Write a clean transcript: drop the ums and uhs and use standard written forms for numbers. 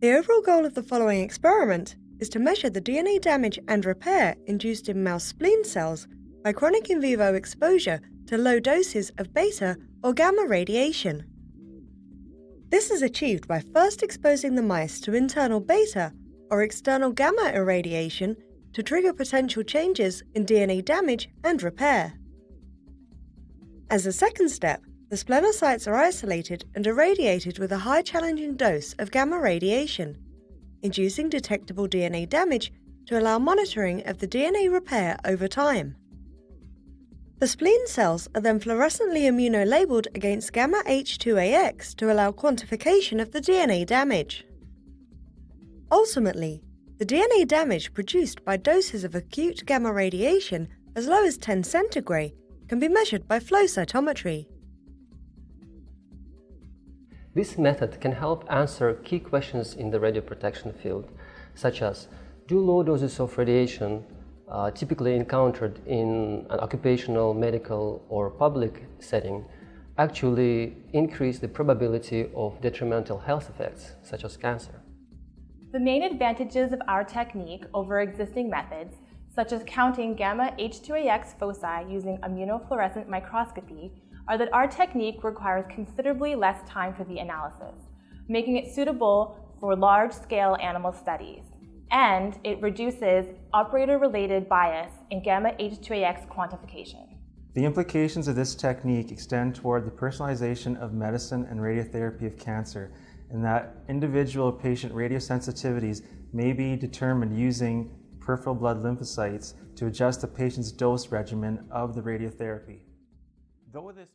The overall goal of the following experiment is to measure the DNA damage and repair induced in mouse spleen cells by chronic in vivo exposure to low doses of beta or gamma radiation. This is achieved by first exposing the mice to internal beta or external gamma irradiation to trigger potential changes in DNA damage and repair. As a second step, the splenocytes are isolated and irradiated with a high challenging dose of gamma radiation, inducing detectable DNA damage to allow monitoring of the DNA repair over time. The spleen cells are then fluorescently immunolabeled against gamma H2AX to allow quantification of the DNA damage. Ultimately, the DNA damage produced by doses of acute gamma radiation as low as 10 centigrade can be measured by flow cytometry. This method can help answer key questions in the radioprotection field, such as, do low doses of radiation typically encountered in an occupational, medical, or public setting actually increase the probability of detrimental health effects, such as cancer? The main advantages of our technique over existing methods, such as counting gamma H2AX foci using immunofluorescent microscopy, are that our technique requires considerably less time for the analysis, making it suitable for large-scale animal studies. And it reduces operator-related bias in gamma H2AX quantification. The implications of this technique extend toward the personalization of medicine and radiotherapy of cancer, in that individual patient radiosensitivities may be determined using peripheral blood lymphocytes to adjust the patient's dose regimen of the radiotherapy. Though this